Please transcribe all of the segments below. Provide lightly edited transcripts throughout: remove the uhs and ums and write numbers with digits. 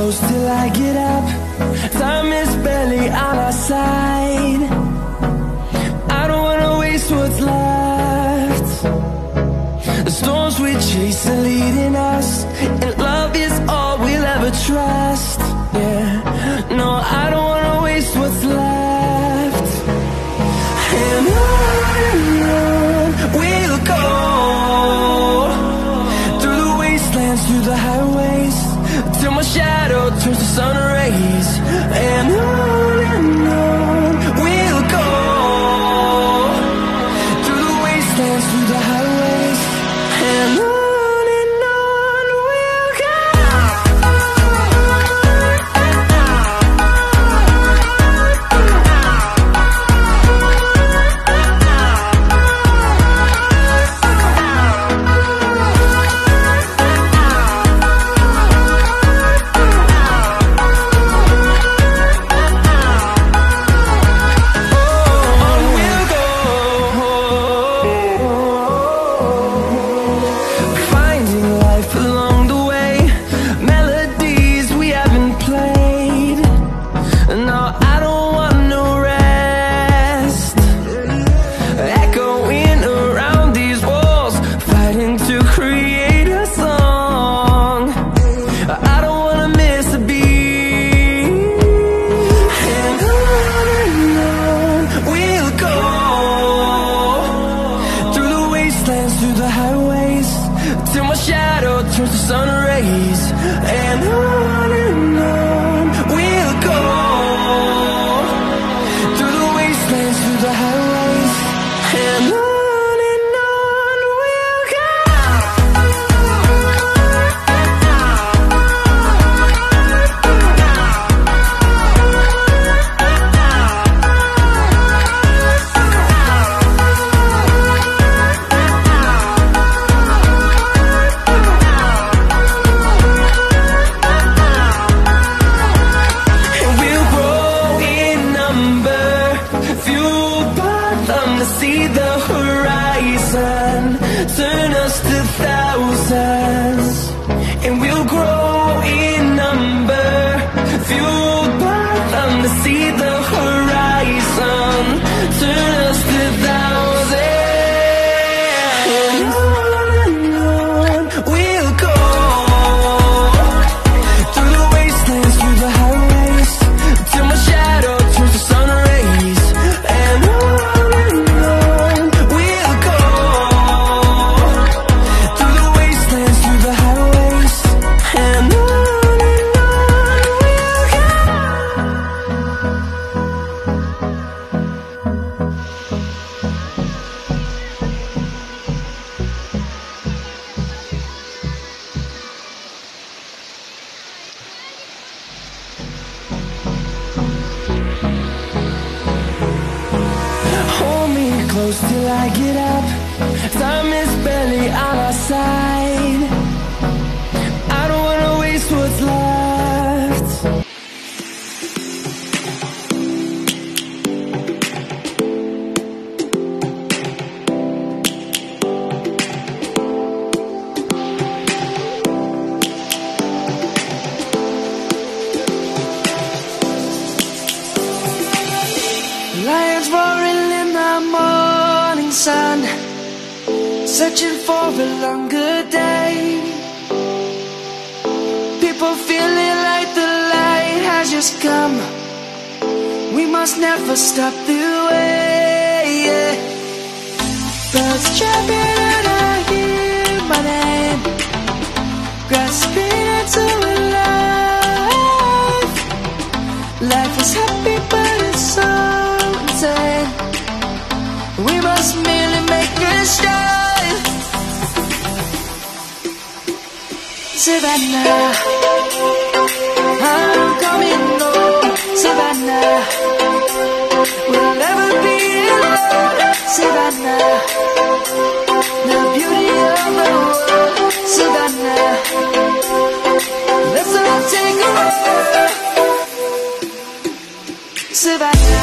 close till I get up. Time is barely on our side. I don't wanna waste what's left. The storms we chase are leading us, and love is all we'll ever trust. Yeah, no, I don't wanna waste what's left. And on we'll go, through the wastelands, through the highways, till my shadow turns to sun rays. And on we'll go, through the wastelands, through the highways, and on we'll go. Till I get up, time is barely on our side. I don't wanna waste what's left. Lions roaring in the morning sun, searching for a longer day. People feeling like the light has just come. We must never stop the way. Yeah. Birds chirping and I hear my name, grasping into a life. Life is happy but it's so insane. We must merely make a start. Savannah, I'm coming home. Savannah, we'll never be alone. Savannah, the beauty of the world. Savannah, let's all take a walk. Savannah.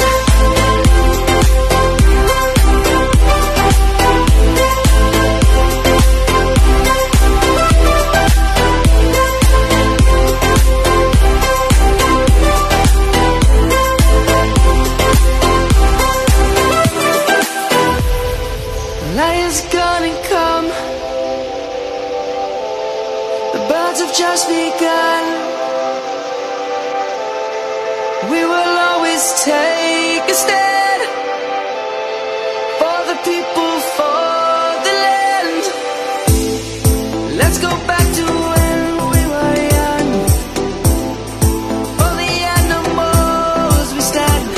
has gone and come. The birds have just begun. We will always take a stand for the people, for the land. Let's go back to when we were young. For the animals we stand.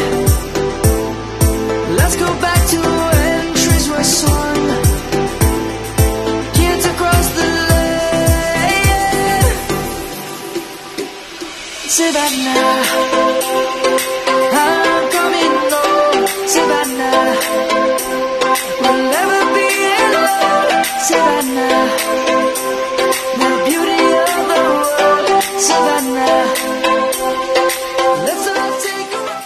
Let's go back to when trees were swung. Kids across the land. Savannah, I'm coming home. Savannah, we'll never be alone. Savannah, the beauty of the world. Savannah, let's all take a ride.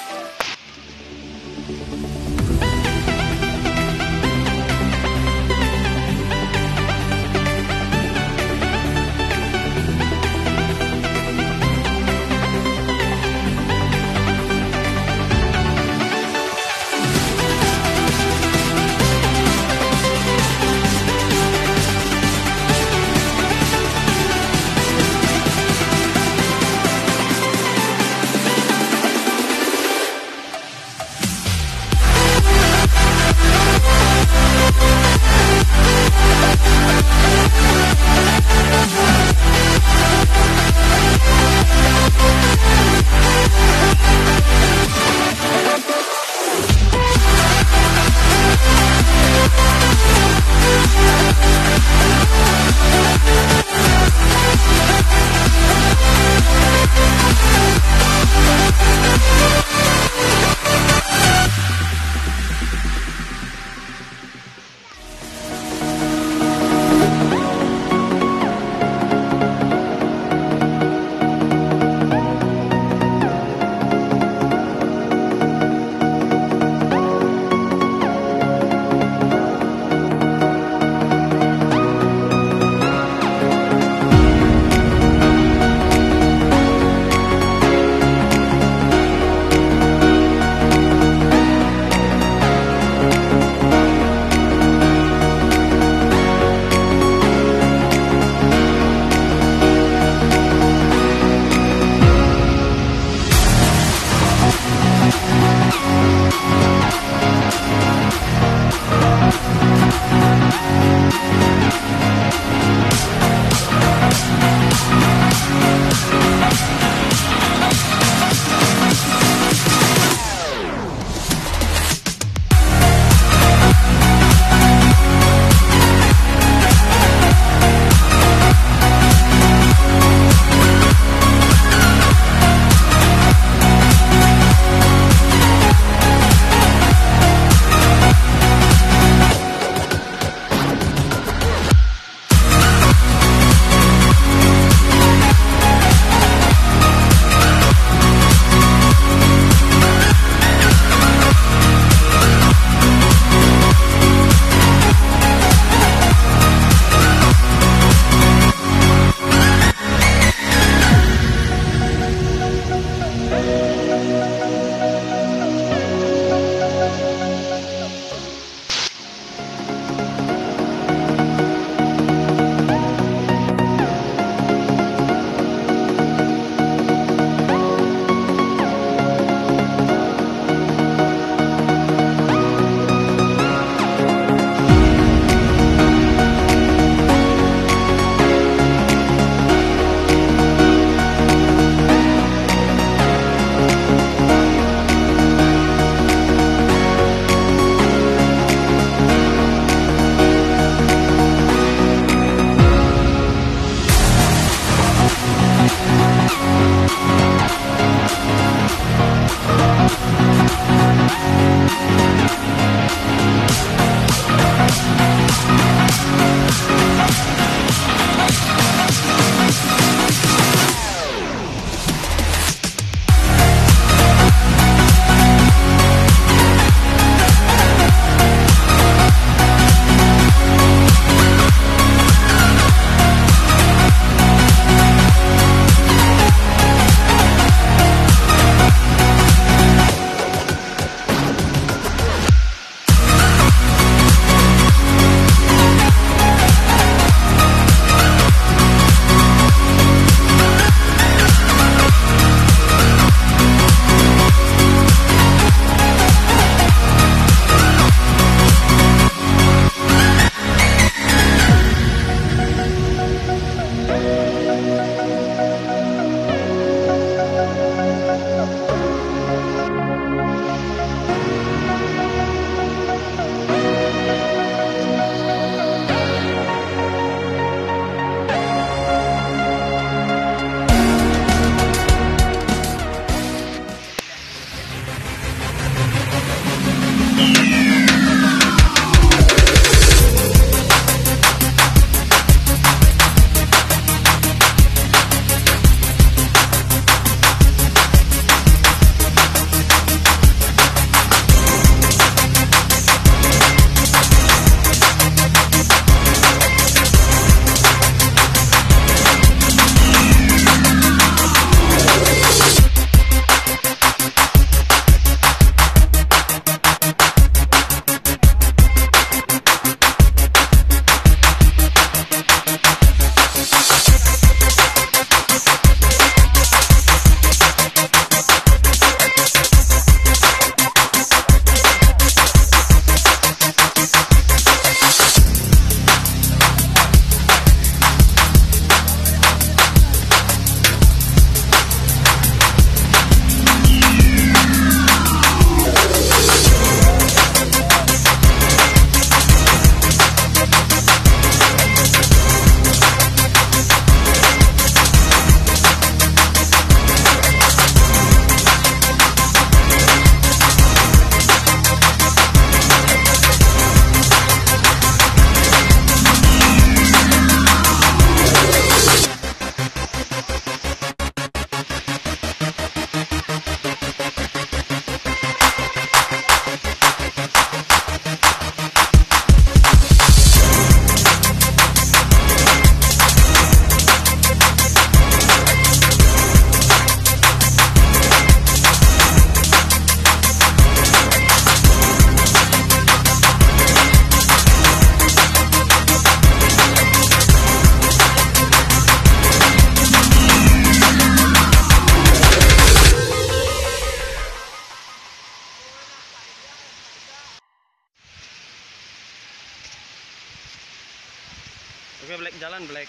Oke, Black, jalan Black.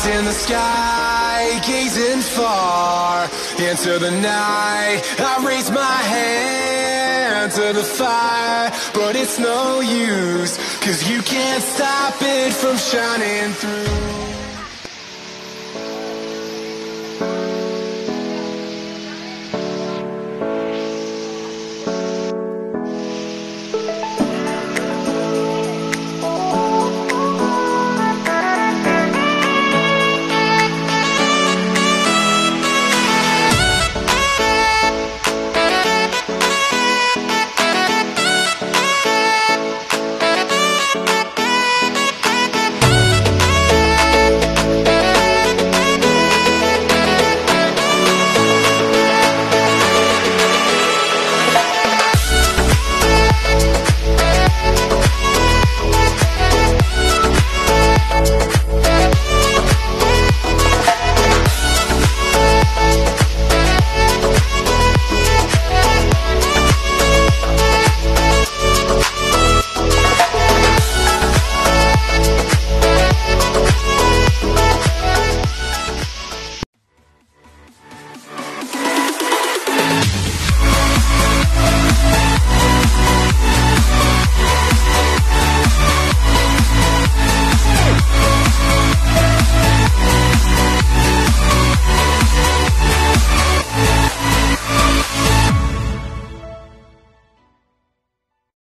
In the sky, gazing far into the night, I raise my hand to the fire, but it's no use, 'cause you can't stop it from shining through.